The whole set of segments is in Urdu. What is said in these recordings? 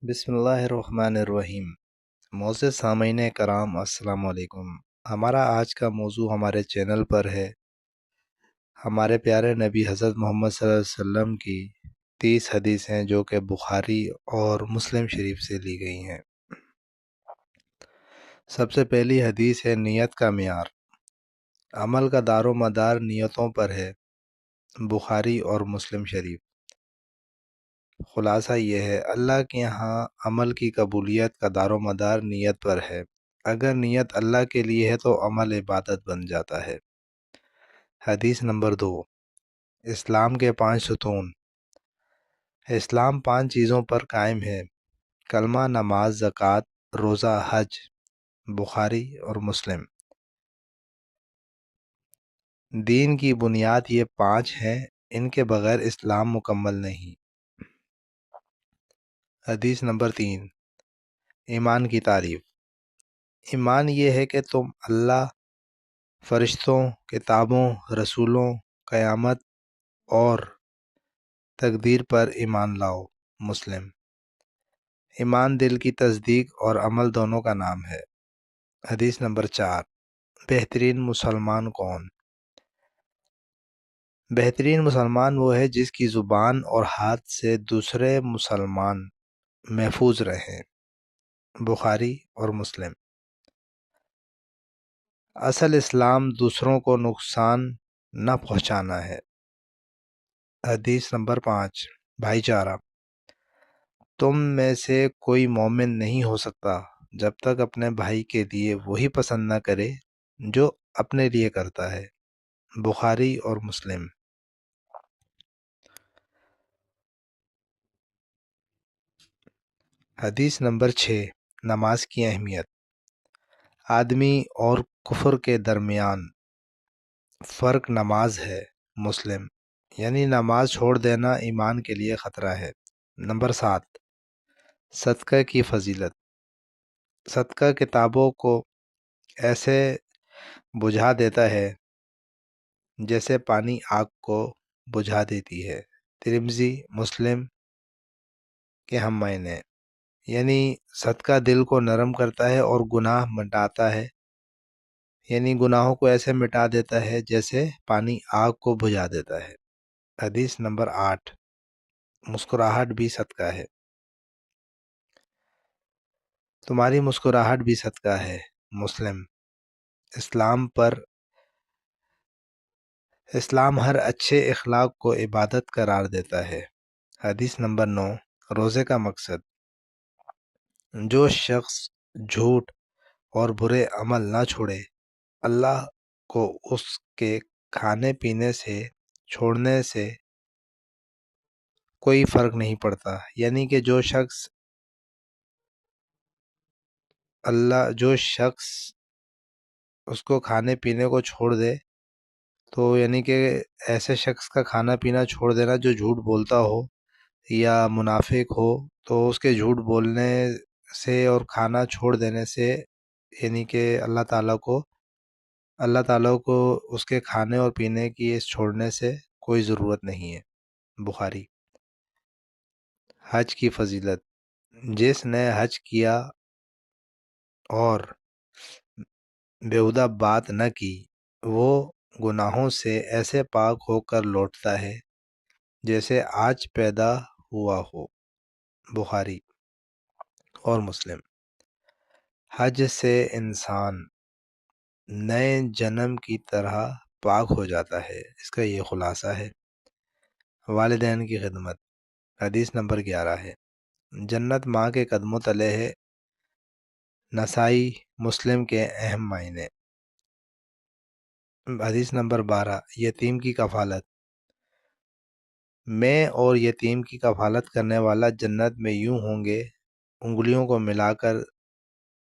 بسم اللہ الرحمن الرحیم۔ معزز سامعین کرام، السلام علیکم۔ ہمارا آج کا موضوع ہمارے چینل پر ہے ہمارے پیارے نبی حضرت محمد صلی اللہ علیہ وسلم کی 30 حدیثیں جو کہ بخاری اور مسلم شریف سے لی گئی ہیں۔ سب سے پہلی حدیث ہے نیت کا معیار۔ عمل کا دار و مدار نیتوں پر ہے، بخاری اور مسلم شریف۔ خلاصہ یہ ہے، اللہ کے یہاں عمل کی قبولیت کا دار و مدار نیت پر ہے۔ اگر نیت اللہ کے لیے ہے تو عمل عبادت بن جاتا ہے۔ حدیث نمبر 2، اسلام کے 5 ستون۔ اسلام 5 چیزوں پر قائم ہے: کلمہ، نماز، زکوٰۃ، روزہ، حج۔ بخاری اور مسلم۔ دین کی بنیاد یہ 5 ہیں، ان کے بغیر اسلام مکمل نہیں۔ حدیث نمبر 3، ایمان کی تعریف۔ ایمان یہ ہے کہ تم اللہ، فرشتوں، کتابوں، رسولوں، قیامت اور تقدیر پر ایمان لاؤ۔ مسلم۔ ایمان دل کی تصدیق اور عمل دونوں کا نام ہے۔ حدیث نمبر 4، بہترین مسلمان کون؟ بہترین مسلمان وہ ہے جس کی زبان اور ہاتھ سے دوسرے مسلمان محفوظ رہیں۔ بخاری اور مسلم۔ اصل اسلام دوسروں کو نقصان نہ پہنچانا ہے۔ حدیث نمبر 5، بھائی چارہ۔ تم میں سے کوئی مومن نہیں ہو سکتا جب تک اپنے بھائی کے لیے وہی پسند نہ کرے جو اپنے لیے کرتا ہے۔ بخاری اور مسلم۔ حدیث نمبر 6، نماز کی اہمیت۔ آدمی اور کفر کے درمیان فرق نماز ہے۔ مسلم۔ یعنی نماز چھوڑ دینا ایمان کے لیے خطرہ ہے۔ نمبر 7، صدقہ کی فضیلت۔ صدقہ کتابوں کو ایسے بجھا دیتا ہے جیسے پانی آگ کو بجھا دیتی ہے۔ ترمذی، مسلم کے ہم معنی۔ یعنی صدقہ دل کو نرم کرتا ہے اور گناہ مٹاتا ہے، یعنی گناہوں کو ایسے مٹا دیتا ہے جیسے پانی آگ کو بجھا دیتا ہے۔ حدیث نمبر 8، مسکراہٹ بھی صدقہ ہے۔ تمہاری مسکراہٹ بھی صدقہ ہے۔ مسلم۔ اسلام ہر اچھے اخلاق کو عبادت قرار دیتا ہے۔ حدیث نمبر 9، روزے کا مقصد۔ جو شخص جھوٹ اور برے عمل نہ چھوڑے، اللہ کو اس کے کھانے پینے سے چھوڑنے سے کوئی فرق نہیں پڑتا۔ یعنی کہ جو شخص اس کو کھانے پینے کو چھوڑ دے، تو یعنی کہ ایسے شخص کا کھانا پینا چھوڑ دینا جو جھوٹ بولتا ہو یا منافق ہو، تو اس کے جھوٹ بولنے سے اور کھانا چھوڑ دینے سے یعنی کہ اللہ تعالیٰ کو اس کے کھانے اور پینے کی اس چھوڑنے سے کوئی ضرورت نہیں ہے۔ بخاری۔ حج کی فضیلت۔ جس نے حج کیا اور بیہودہ بات نہ کی، وہ گناہوں سے ایسے پاک ہو کر لوٹتا ہے جیسے آج پیدا ہوا ہو۔ بخاری اور مسلم۔ حج سے انسان نئے جنم کی طرح پاک ہو جاتا ہے۔ اس کا یہ خلاصہ ہے۔ والدین کی خدمت۔ حدیث نمبر 11 ہے، جنت ماں کے قدموں تلے ہے۔ نسائی، مسلم کے اہم معنی۔ حدیث نمبر 12، یتیم کی کفالت۔ میں اور یتیم کی کفالت کرنے والا جنت میں یوں ہوں گے، انگلیوں کو ملا کر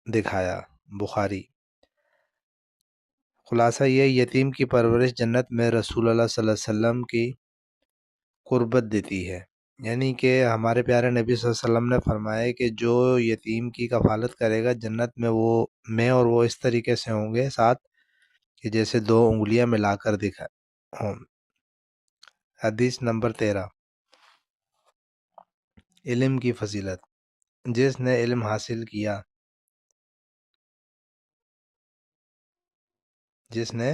دکھایا۔ بخاری۔ خلاصہ یہ، یتیم کی پرورش جنت میں رسول اللہ صلی اللہ علیہ وسلم کی قربت دیتی ہے۔ یعنی کہ ہمارے پیارے نبی صلی اللہ علیہ وسلم نے فرمایا کہ جو یتیم کی کفالت کرے گا جنت میں میں اور وہ اس طریقے سے ہوں گے ساتھ کہ جیسے 2 انگلیاں ملا کر ہوں۔ حدیث نمبر 13، علم کی فضیلت۔ جس نے علم حاصل کیا، جس نے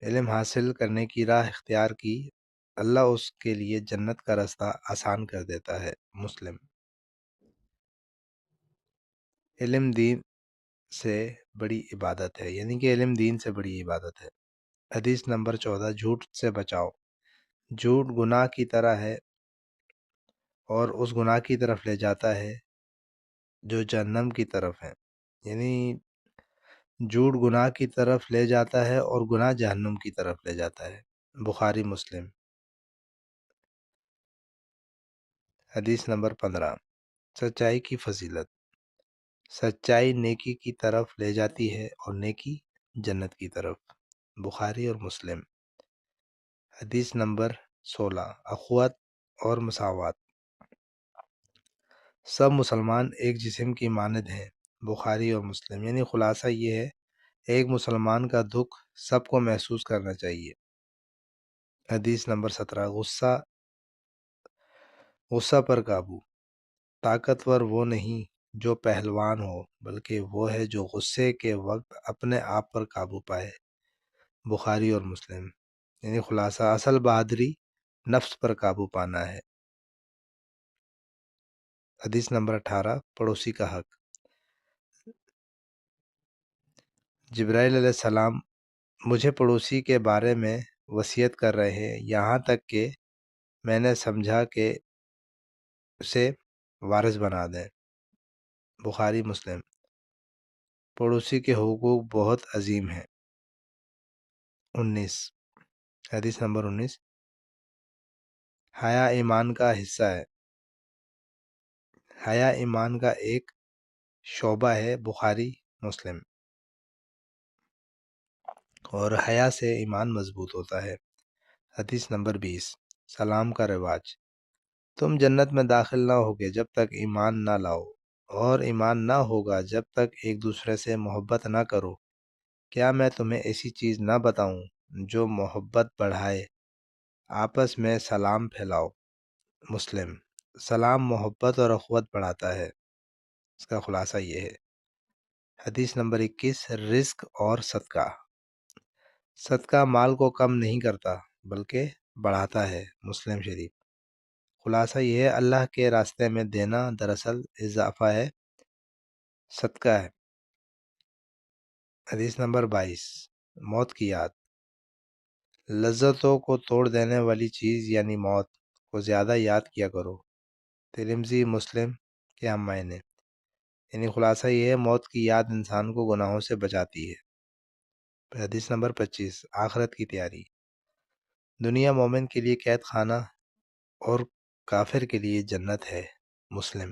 علم حاصل کرنے کی راہ اختیار کی، اللہ اس کے لیے جنت کا راستہ آسان کر دیتا ہے۔ مسلم۔ علم دین سے بڑی عبادت ہے، یعنی کہ علم دین سے بڑی عبادت ہے۔ حدیث نمبر 14، جھوٹ سے بچاؤ۔ جھوٹ گناہ کی طرح ہے اور اس گناہ کی طرف لے جاتا ہے جو جہنم کی طرف ہے، یعنی جھوٹ گناہ کی طرف لے جاتا ہے اور گناہ جہنم کی طرف لے جاتا ہے۔ بخاری مسلم۔ حدیث نمبر 15، سچائی کی فضیلت۔ سچائی نیکی کی طرف لے جاتی ہے اور نیکی جنت کی طرف۔ بخاری اور مسلم۔ حدیث نمبر 16، اخوت اور مساوات۔ سب مسلمان ایک جسم کی مانند ہیں۔ بخاری اور مسلم، یعنی خلاصہ یہ ہے، ایک مسلمان کا دکھ سب کو محسوس کرنا چاہیے۔ حدیث نمبر 17، غصہ پر قابو۔ طاقتور وہ نہیں جو پہلوان ہو، بلکہ وہ ہے جو غصے کے وقت اپنے آپ پر قابو پائے۔ بخاری اور مسلم، یعنی خلاصہ اصل بہادری نفس پر قابو پانا ہے۔ حدیث نمبر 18، پڑوسی کا حق۔ جبرائیل علیہ السلام مجھے پڑوسی کے بارے میں وصیت کر رہے ہیں، یہاں تک کہ میں نے سمجھا کہ اسے وارث بنا دیں۔ بخاری مسلم۔ پڑوسی کے حقوق بہت عظیم ہیں۔ 19، حدیث نمبر 19، حیا ایمان کا حصہ ہے۔ حیا ایمان کا ایک شعبہ ہے۔ بخاری مسلم۔ اور حیا سے ایمان مضبوط ہوتا ہے۔ حدیث نمبر 20، سلام کا رواج۔ تم جنت میں داخل نہ ہوگے جب تک ایمان نہ لاؤ، اور ایمان نہ ہوگا جب تک ایک دوسرے سے محبت نہ کرو۔ کیا میں تمہیں ایسی چیز نہ بتاؤں جو محبت بڑھائے؟ آپس میں سلام پھیلاؤ۔ مسلم۔ سلام محبت اور اخوت بڑھاتا ہے، اس کا خلاصہ یہ ہے۔ حدیث نمبر 21، رزق اور صدقہ۔ صدقہ مال کو کم نہیں کرتا بلکہ بڑھاتا ہے۔ مسلم شریف۔ خلاصہ یہ ہے، اللہ کے راستے میں دینا دراصل اضافہ ہے، صدقہ ہے۔ حدیث نمبر 22، موت کی یاد۔ لذتوں کو توڑ دینے والی چیز یعنی موت کو زیادہ یاد کیا کرو۔ ترمذی مسلم کے ہم معنی، یعنی خلاصہ یہ ہے، موت کی یاد انسان کو گناہوں سے بچاتی ہے۔ حدیث نمبر 25، آخرت کی تیاری۔ دنیا مومن کے لیے قید خانہ اور کافر کے لیے جنت ہے۔ مسلم۔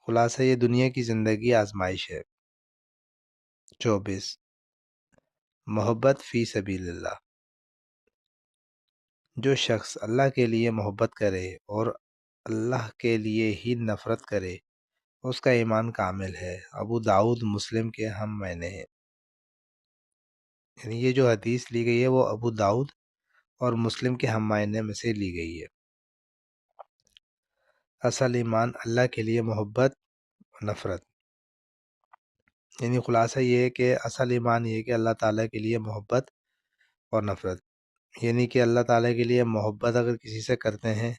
خلاصہ یہ دنیا کی زندگی آزمائش ہے۔ 24، محبت فی سبیل اللہ۔ جو شخص اللہ کے لیے محبت کرے اور اللہ کے لیے ہی نفرت کرے، اس کا ایمان کامل ہے۔ ابو داؤد مسلم کے ہم معنی ہیں، یعنی یہ جو حدیث لی گئی ہے وہ ابو داؤد اور مسلم کے ہم معنی میں سے لی گئی ہے۔ اصل ایمان اللہ کے لیے محبت اور نفرت، یعنی خلاصہ یہ ہے کہ اصل ایمان یہ ہے کہ اللہ تعالیٰ کے لیے محبت اور نفرت، یعنی کہ اللہ تعالیٰ کے لیے محبت اگر کسی سے کرتے ہیں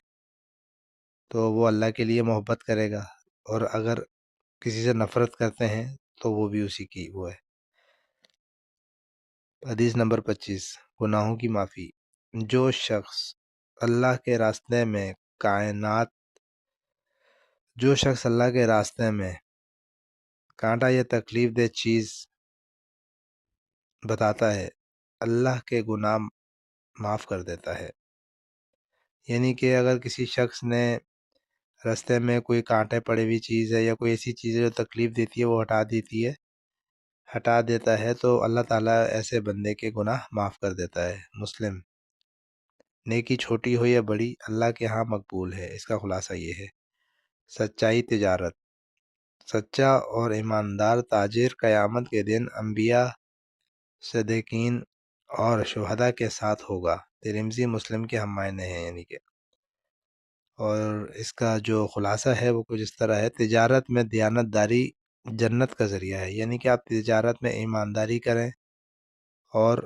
تو وہ اللہ کے لیے محبت کرے گا، اور اگر کسی سے نفرت کرتے ہیں تو وہ بھی اسی کی وہ ہے۔ حدیث نمبر 25، گناہوں کی معافی۔ جو شخص اللہ کے راستے میں کانٹا یا تکلیف دہ چیز بتاتا ہے، اللہ کے گناہ معاف کر دیتا ہے۔ یعنی کہ اگر کسی شخص نے راستے میں کوئی کانٹے پڑی ہوئی چیز ہے یا کوئی ایسی چیز ہے جو تکلیف دیتی ہے وہ ہٹا دیتا ہے تو اللہ تعالیٰ ایسے بندے کے گناہ معاف کر دیتا ہے۔ مسلم۔ نیکی چھوٹی ہو یا بڑی اللہ کے ہاں مقبول ہے، اس کا خلاصہ یہ ہے۔ سچائی تجارت۔ سچا اور ایماندار تاجر قیامت کے دن انبیاء، صدیقین اور شہداء کے ساتھ ہوگا۔ ترمذی مسلم کے ہم معنی ہیں، یعنی کہ اور اس کا جو خلاصہ ہے وہ کچھ اس طرح ہے: تجارت میں دیانت داری جنت کا ذریعہ ہے، یعنی کہ آپ تجارت میں ایمانداری کریں اور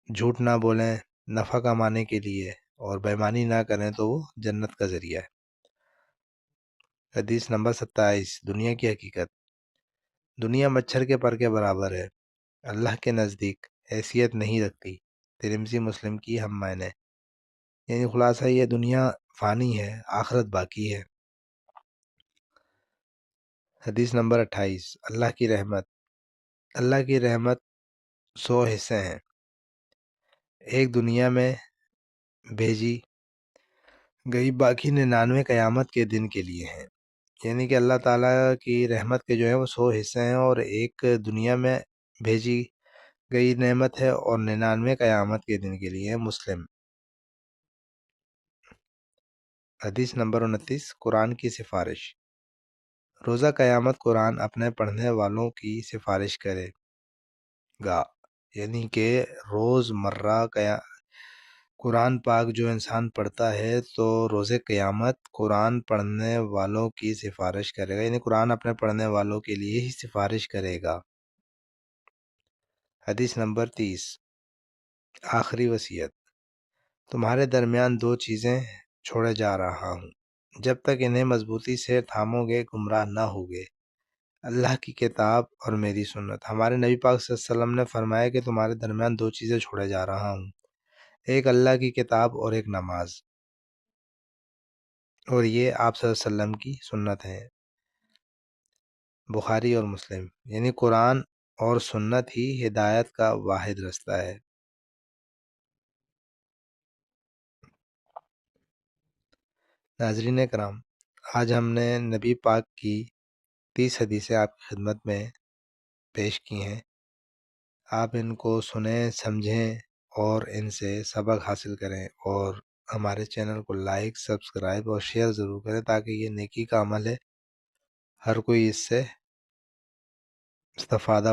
جھوٹ نہ بولیں نفع کمانے کے لیے، اور بےایمانی نہ کریں تو وہ جنت کا ذریعہ ہے۔ حدیث نمبر 27، دنیا کی حقیقت: دنیا مچھر کے پر کے برابر ہے، اللہ کے نزدیک حیثیت نہیں رکھتی۔ ترمذی مسلم کی ہم معنی، یعنی خلاصہ یہ دنیا فانی ہے، آخرت باقی ہے۔ حدیث نمبر 28، اللہ کی رحمت: اللہ کی رحمت 100 حصے ہیں، ایک دنیا میں بھیجی گئی، باقی 99 قیامت کے دن کے لیے ہیں۔ یعنی کہ اللہ تعالیٰ کی رحمت کے جو ہے وہ 100 حصے ہیں، اور ایک دنیا میں بھیجی گئی نعمت ہے، اور 99 قیامت کے دن کے لیے ہے۔ مسلم۔ حدیث نمبر 29، قرآن کی سفارش: روزہ قیامت قرآن اپنے پڑھنے والوں کی سفارش کرے گا، یعنی کہ روز مرہ قرآن پاک جو انسان پڑھتا ہے تو روز قیامت قرآن پڑھنے والوں کی سفارش کرے گا، یعنی قرآن اپنے پڑھنے والوں کے لیے ہی سفارش کرے گا۔ حدیث نمبر 30، آخری وصیت: تمہارے درمیان 2 چیزیں چھوڑے جا رہا ہوں، جب تک انہیں مضبوطی سے تھامو گے گمراہ نہ ہوگے، اللہ کی کتاب اور میری سنت۔ ہمارے نبی پاک صلی اللہ علیہ وسلم نے فرمایا کہ تمہارے درمیان 2 چیزیں چھوڑے جا رہا ہوں، ایک اللہ کی کتاب اور ایک نماز، اور یہ آپ صلی اللہ علیہ وسلم کی سنت ہے۔ بخاری اور مسلم، یعنی قرآن اور سنت ہی ہدایت کا واحد رستہ ہے۔ ناظرین کرام، آج ہم نے نبی پاک کی 30 حدیثیں آپ کی خدمت میں پیش کی ہیں۔ آپ ان کو سنیں، سمجھیں اور ان سے سبق حاصل کریں، اور ہمارے چینل کو لائک، سبسکرائب اور شیئر ضرور کریں تاکہ یہ نیکی کا عمل ہے، ہر کوئی اس سے استفادہ